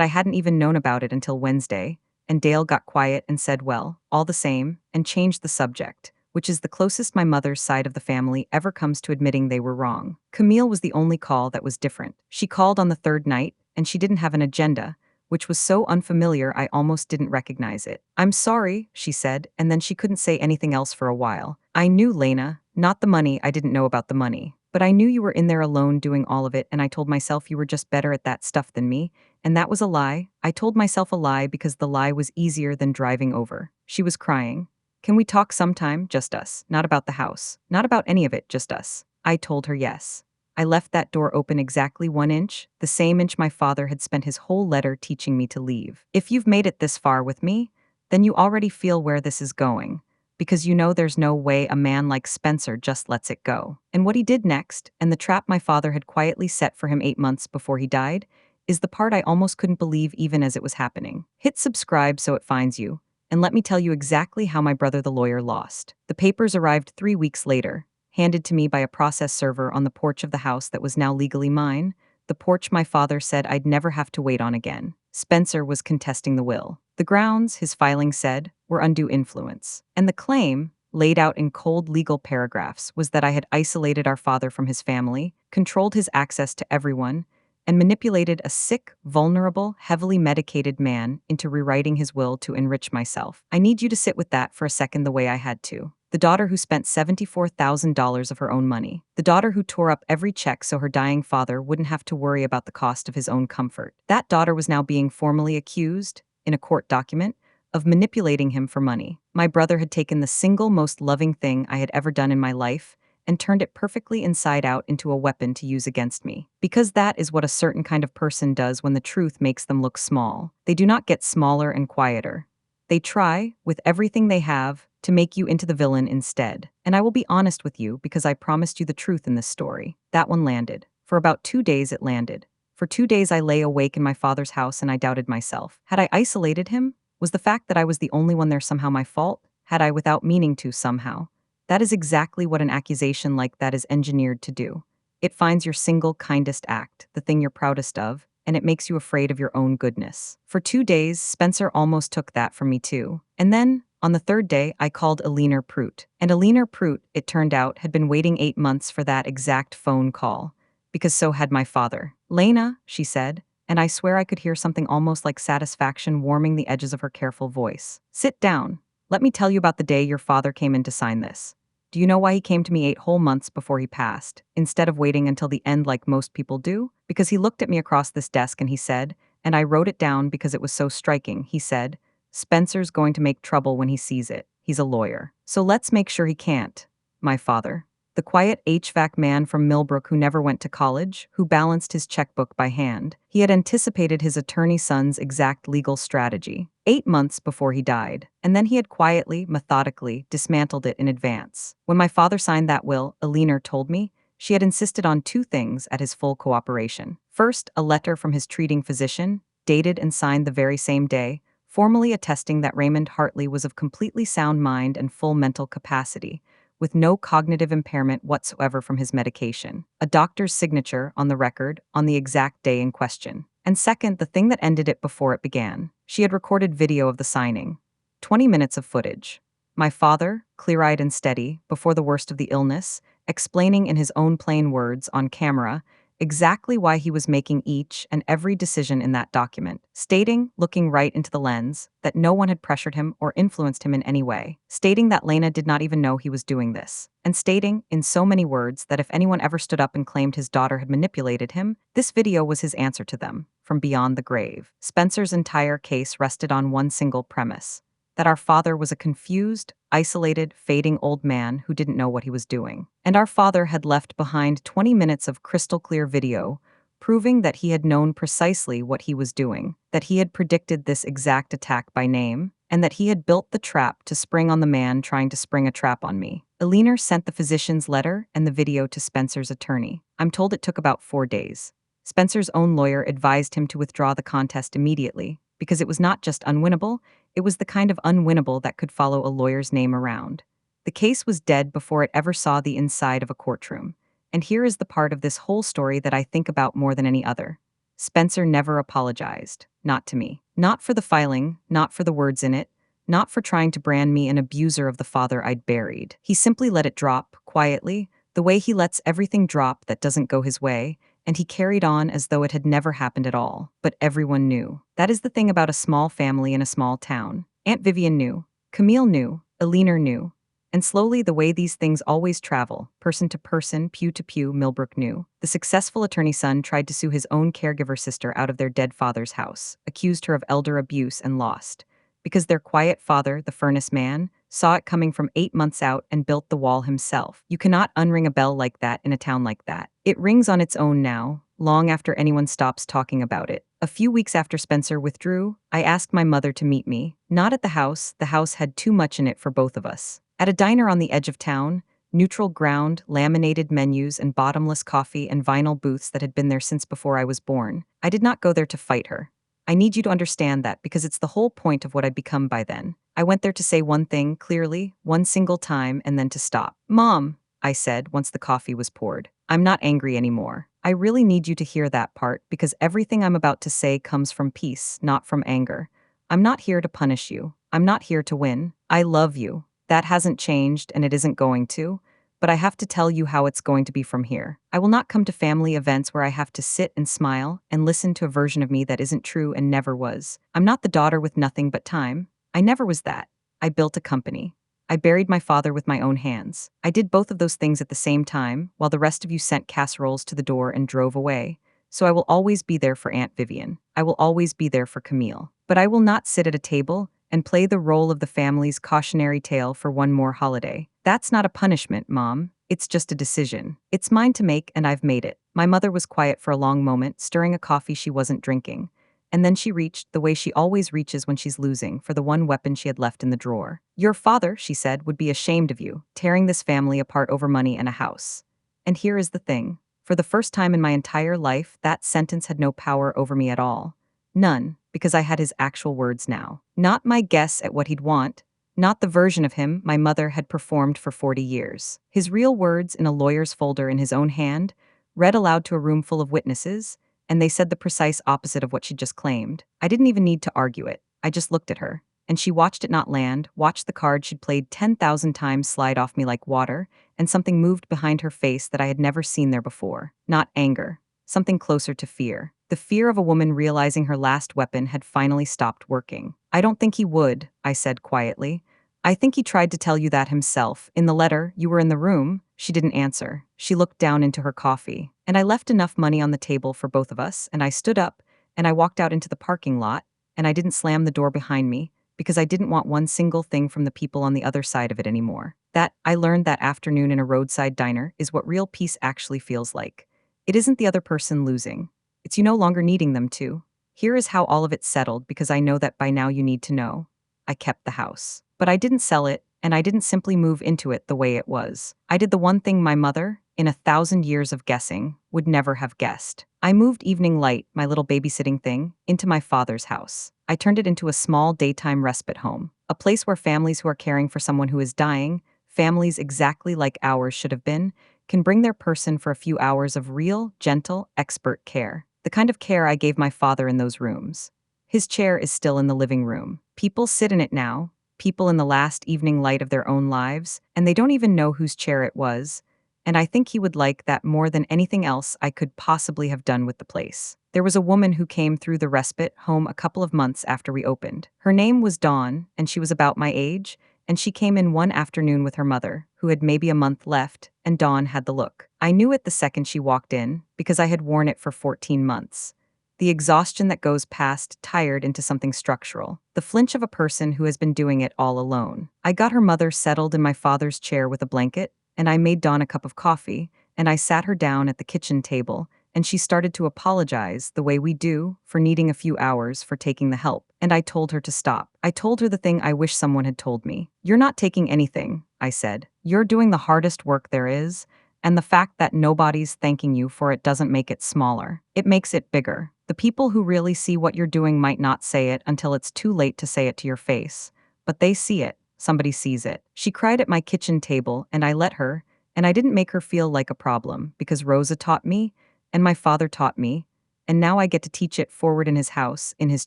I hadn't even known about it until Wednesday, and Dale got quiet and said, well, all the same, and changed the subject, which is the closest my mother's side of the family ever comes to admitting they were wrong. Camille was the only call that was different. She called on the third night, and she didn't have an agenda, which was so unfamiliar I almost didn't recognize it. I'm sorry, she said, and then she couldn't say anything else for a while. I knew, Lena, not the money, I didn't know about the money. But I knew you were in there alone doing all of it, and I told myself you were just better at that stuff than me, and that was a lie. I told myself a lie because the lie was easier than driving over. She was crying. Can we talk sometime? Just us. Not about the house. Not about any of it, just us. I told her yes. I left that door open exactly 1 inch, the same inch my father had spent his whole letter teaching me to leave. If you've made it this far with me, then you already feel where this is going, because you know there's no way a man like Spencer just lets it go. And what he did next, and the trap my father had quietly set for him 8 months before he died, is the part I almost couldn't believe even as it was happening. Hit subscribe so it finds you, and let me tell you exactly how my brother the lawyer lost. The papers arrived 3 weeks later, handed to me by a process server on the porch of the house that was now legally mine, the porch my father said I'd never have to wait on again. Spencer was contesting the will. The grounds, his filing said, were undue influence. And the claim, laid out in cold legal paragraphs, was that I had isolated our father from his family, controlled his access to everyone, and manipulated a sick, vulnerable, heavily medicated man into rewriting his will to enrich myself. I need you to sit with that for a second the way I had to. The daughter who spent $74,000 of her own money. The daughter who tore up every check so her dying father wouldn't have to worry about the cost of his own comfort. That daughter was now being formally accused, in a court document, of manipulating him for money. My brother had taken the single most loving thing I had ever done in my life and turned it perfectly inside out into a weapon to use against me. Because that is what a certain kind of person does when the truth makes them look small. They do not get smaller and quieter. They try, with everything they have, to make you into the villain instead. And I will be honest with you because I promised you the truth in this story. That one landed. For about 2 days it landed. For 2 days I lay awake in my father's house and I doubted myself. Had I isolated him? Was the fact that I was the only one there somehow my fault? Had I, without meaning to, somehow? That is exactly what an accusation like that is engineered to do. It finds your single kindest act, the thing you're proudest of, and it makes you afraid of your own goodness. For 2 days, Spencer almost took that from me too. And then, on the third day, I called Lena Prout. And Lena Prout, it turned out, had been waiting 8 months for that exact phone call. Because so had my father. Lena, she said, and I swear I could hear something almost like satisfaction warming the edges of her careful voice. Sit down. Let me tell you about the day your father came in to sign this. Do you know why he came to me 8 whole months before he passed, instead of waiting until the end like most people do? Because he looked at me across this desk and he said, and I wrote it down because it was so striking, he said, Spencer's going to make trouble when he sees it. He's a lawyer. So let's make sure he can't. My father. The quiet HVAC man from Millbrook who never went to college, who balanced his checkbook by hand. He had anticipated his attorney son's exact legal strategy 8 months before he died, and then he had quietly, methodically dismantled it in advance. When my father signed that will, Lena told me, she had insisted on 2 things at his full cooperation. First, a letter from his treating physician, dated and signed the very same day, formally attesting that Raymond Hartley was of completely sound mind and full mental capacity, with no cognitive impairment whatsoever from his medication. A doctor's signature on the record on the exact day in question. And second, the thing that ended it before it began. She had recorded video of the signing. 20 minutes of footage. My father, clear-eyed and steady, before the worst of the illness, explaining in his own plain words on camera exactly why he was making each and every decision in that document, stating, looking right into the lens, that no one had pressured him or influenced him in any way, stating that Lena did not even know he was doing this, and stating, in so many words, that if anyone ever stood up and claimed his daughter had manipulated him, this video was his answer to them, from beyond the grave. Spencer's entire case rested on one single premise: that our father was a confused, isolated, fading old man who didn't know what he was doing. And our father had left behind 20 minutes of crystal clear video, proving that he had known precisely what he was doing, that he had predicted this exact attack by name, and that he had built the trap to spring on the man trying to spring a trap on me. Elena sent the physician's letter and the video to Spencer's attorney. I'm told it took about 4 days. Spencer's own lawyer advised him to withdraw the contest immediately, because it was not just unwinnable, it was the kind of unwinnable that could follow a lawyer's name around. The case was dead before it ever saw the inside of a courtroom. And here is the part of this whole story that I think about more than any other. Spencer never apologized. Not to me. Not for the filing, not for the words in it, not for trying to brand me an abuser of the father I'd buried. He simply let it drop, quietly, the way he lets everything drop that doesn't go his way, and he carried on as though it had never happened at all. But everyone knew. That is the thing about a small family in a small town. Aunt Vivian knew. Camille knew. Elena knew. And slowly, the way these things always travel, person to person, pew to pew, Millbrook knew. The successful attorney's son tried to sue his own caregiver sister out of their dead father's house, accused her of elder abuse, and lost. Because their quiet father, the furnace man, saw it coming from 8 months out and built the wall himself. You cannot unring a bell like that in a town like that. It rings on its own now, long after anyone stops talking about it. A few weeks after Spencer withdrew, I asked my mother to meet me. Not at the house had too much in it for both of us. At a diner on the edge of town, neutral ground, laminated menus, and bottomless coffee and vinyl booths that had been there since before I was born. I did not go there to fight her. I need you to understand that because it's the whole point of what I'd become by then. I went there to say one thing clearly, one single time, and then to stop. Mom, I said once the coffee was poured. I'm not angry anymore. I really need you to hear that part because everything I'm about to say comes from peace, not from anger. I'm not here to punish you. I'm not here to win. I love you. That hasn't changed and it isn't going to. But I have to tell you how it's going to be from here. I will not come to family events where I have to sit and smile and listen to a version of me that isn't true and never was. I'm not the daughter with nothing but time. I never was that. I built a company. I buried my father with my own hands. I did both of those things at the same time, while the rest of you sent casseroles to the door and drove away. So I will always be there for Aunt Vivian. I will always be there for Camille. But I will not sit at a table and play the role of the family's cautionary tale for one more holiday. That's not a punishment, Mom. It's just a decision. It's mine to make, and I've made it. My mother was quiet for a long moment, stirring a coffee she wasn't drinking. And then she reached, the way she always reaches when she's losing, for the one weapon she had left in the drawer. Your father, she said, would be ashamed of you, tearing this family apart over money and a house. And here is the thing. For the first time in my entire life, that sentence had no power over me at all. None, because I had his actual words now. Not my guess at what he'd want, not the version of him my mother had performed for 40 years. His real words in a lawyer's folder in his own hand, read aloud to a room full of witnesses, and they said the precise opposite of what she'd just claimed. I didn't even need to argue it. I just looked at her, and she watched it not land, watched the card she'd played 10,000 times slide off me like water, and something moved behind her face that I had never seen there before. Not anger, something closer to fear. The fear of a woman realizing her last weapon had finally stopped working. I don't think he would, I said quietly. I think he tried to tell you that himself. In the letter, you were in the room. She didn't answer. She looked down into her coffee. And I left enough money on the table for both of us, and I stood up, and I walked out into the parking lot, and I didn't slam the door behind me, because I didn't want one single thing from the people on the other side of it anymore. That, I learned that afternoon in a roadside diner, is what real peace actually feels like. It isn't the other person losing. It's you no longer needing them to. Here is how all of it settled, because I know that by now you need to know. I kept the house. But I didn't sell it, and I didn't simply move into it the way it was. I did the one thing my mother, in 1,000 years of guessing, would never have guessed. I moved Evening Light, my little babysitting thing, into my father's house. I turned it into a small daytime respite home, a place where families who are caring for someone who is dying, families exactly like ours should have been, can bring their person for a few hours of real, gentle, expert care. The kind of care I gave my father in those rooms. His chair is still in the living room. People sit in it now, people in the last evening light of their own lives, and they don't even know whose chair it was, and I think he would like that more than anything else I could possibly have done with the place. There was a woman who came through the respite home a couple of months after we opened. Her name was Dawn, and she was about my age, and she came in one afternoon with her mother, who had maybe a month left, and Dawn had the look. I knew it the second she walked in, because I had worn it for 14 months. The exhaustion that goes past tired into something structural. The flinch of a person who has been doing it all alone. I got her mother settled in my father's chair with a blanket, and I made Dawn a cup of coffee, and I sat her down at the kitchen table, and she started to apologize the way we do for needing a few hours for taking the help. And I told her to stop. I told her the thing I wish someone had told me. You're not taking anything, I said. You're doing the hardest work there is, and the fact that nobody's thanking you for it doesn't make it smaller. It makes it bigger. The people who really see what you're doing might not say it until it's too late to say it to your face. But they see it. Somebody sees it. She cried at my kitchen table, and I let her, and I didn't make her feel like a problem, because Rosa taught me, and my father taught me, and now I get to teach it forward in his house, in his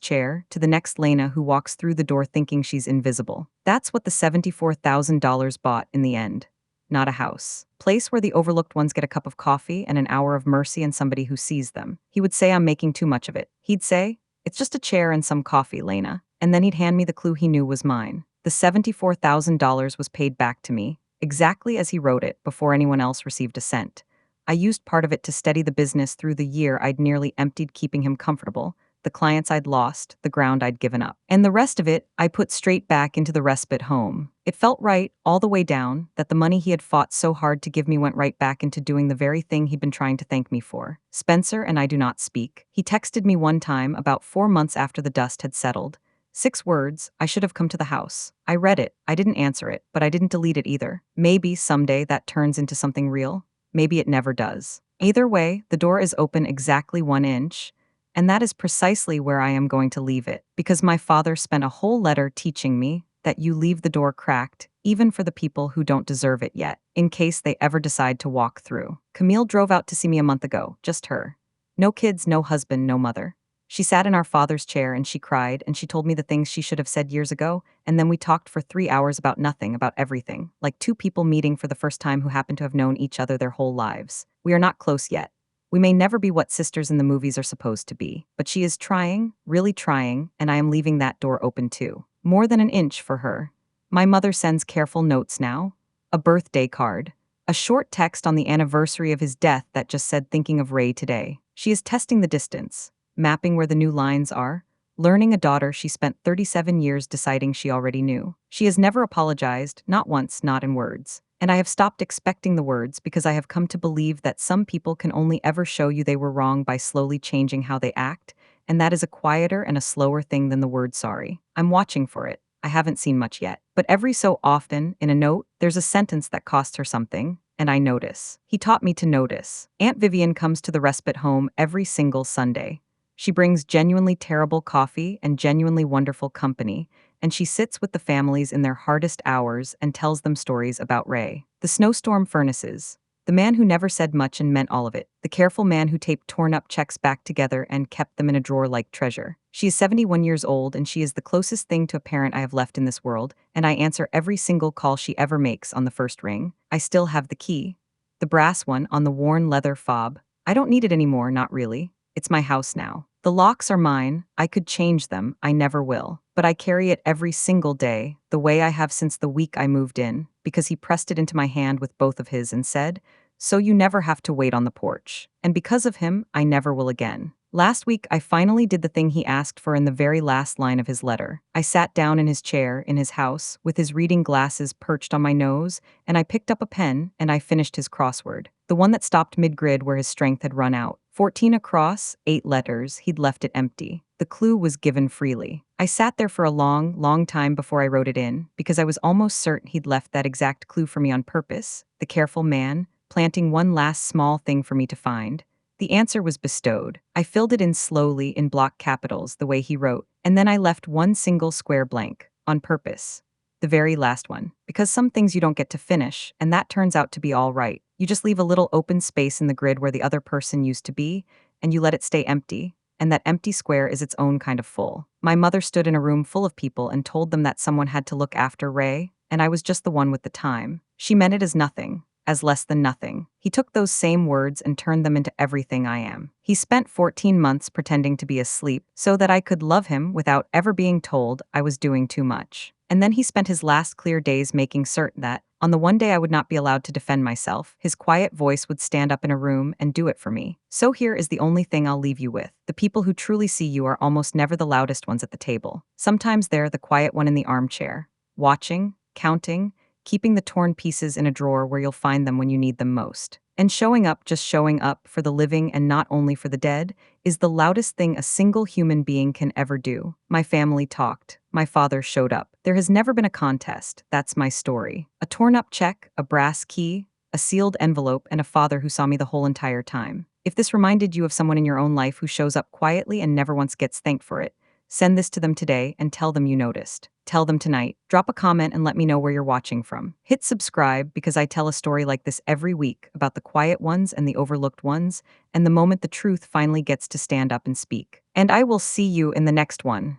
chair, to the next Lena who walks through the door thinking she's invisible. That's what the $74,000 bought in the end. Not a house. Place where the overlooked ones get a cup of coffee and an hour of mercy and somebody who sees them. He would say I'm making too much of it. He'd say, "It's just a chair and some coffee, Lena." And then he'd hand me the clue he knew was mine. The $74,000 was paid back to me, exactly as he wrote it, before anyone else received a cent. I used part of it to steady the business through the year I'd nearly emptied keeping him comfortable, the clients I'd lost, the ground I'd given up. And the rest of it, I put straight back into the respite home. It felt right, all the way down, that the money he had fought so hard to give me went right back into doing the very thing he'd been trying to thank me for. Spencer and I do not speak. He texted me one time about 4 months after the dust had settled. 6 words, I should have come to the house. I read it, I didn't answer it, but I didn't delete it either. Maybe someday that turns into something real. Maybe it never does. Either way, the door is open exactly 1 inch, and that is precisely where I am going to leave it, because my father spent a whole letter teaching me that you leave the door cracked, even for the people who don't deserve it yet, in case they ever decide to walk through. Camille drove out to see me a month ago, just her. No kids, no husband, no mother. She sat in our father's chair and she cried and she told me the things she should have said years ago, and then we talked for 3 hours about nothing, about everything, like 2 people meeting for the first time who happen to have known each other their whole lives. We are not close yet. We may never be what sisters in the movies are supposed to be, but she is trying, really trying, and I am leaving that door open too. More than an inch for her. My mother sends careful notes now. A birthday card. A short text on the anniversary of his death that just said thinking of Ray today. She is testing the distance, mapping where the new lines are, learning a daughter she spent 37 years deciding she already knew. She has never apologized, not once, not in words. And I have stopped expecting the words because I have come to believe that some people can only ever show you they were wrong by slowly changing how they act, and that is a quieter and a slower thing than the word sorry. I'm watching for it. I haven't seen much yet. But every so often, in a note, there's a sentence that costs her something, and I notice. He taught me to notice. Aunt Vivian comes to the respite home every single Sunday. She brings genuinely terrible coffee and genuinely wonderful company, and she sits with the families in their hardest hours and tells them stories about Ray. The snowstorm furnaces. The man who never said much and meant all of it. The careful man who taped torn-up checks back together and kept them in a drawer like treasure. She is 71 years old, and she is the closest thing to a parent I have left in this world, and I answer every single call she ever makes on the first ring. I still have the key. The brass one on the worn leather fob. I don't need it anymore, not really. It's my house now. The locks are mine. I could change them. I never will. But I carry it every single day, the way I have since the week I moved in, because he pressed it into my hand with both of his and said, "So you never have to wait on the porch." And because of him, I never will again. Last week, I finally did the thing he asked for in the very last line of his letter. I sat down in his chair, in his house, with his reading glasses perched on my nose, and I picked up a pen and I finished his crossword. The one that stopped mid-grid where his strength had run out. 14 across, 8 letters, he'd left it empty. The clue was given freely. I sat there for a long, long time before I wrote it in, because I was almost certain he'd left that exact clue for me on purpose, the careful man, planting one last small thing for me to find. The answer was bestowed. I filled it in slowly in block capitals the way he wrote, and then I left one single square blank, on purpose. The very last one. Because some things you don't get to finish, and that turns out to be all right. You just leave a little open space in the grid where the other person used to be, and you let it stay empty, and that empty square is its own kind of full. My mother stood in a room full of people and told them that someone had to look after Ray, and I was just the one with the time. She meant it as nothing. as less than nothing. He took those same words and turned them into everything I am. He spent 14 months pretending to be asleep so that I could love him without ever being told I was doing too much. And then he spent his last clear days making certain that, on the one day I would not be allowed to defend myself, his quiet voice would stand up in a room and do it for me. So here is the only thing I'll leave you with. The people who truly see you are almost never the loudest ones at the table. Sometimes they're the quiet one in the armchair, watching, counting, keeping the torn pieces in a drawer where you'll find them when you need them most. And showing up, just showing up for the living and not only for the dead, is the loudest thing a single human being can ever do. My family talked. My father showed up. There has never been a contest. That's my story. A torn-up check, a brass key, a sealed envelope, and a father who saw me the whole entire time. If this reminded you of someone in your own life who shows up quietly and never once gets thanked for it, send this to them today and tell them you noticed. Tell them tonight. Drop a comment and let me know where you're watching from. Hit subscribe because I tell a story like this every week about the quiet ones and the overlooked ones, and the moment the truth finally gets to stand up and speak. And I will see you in the next one.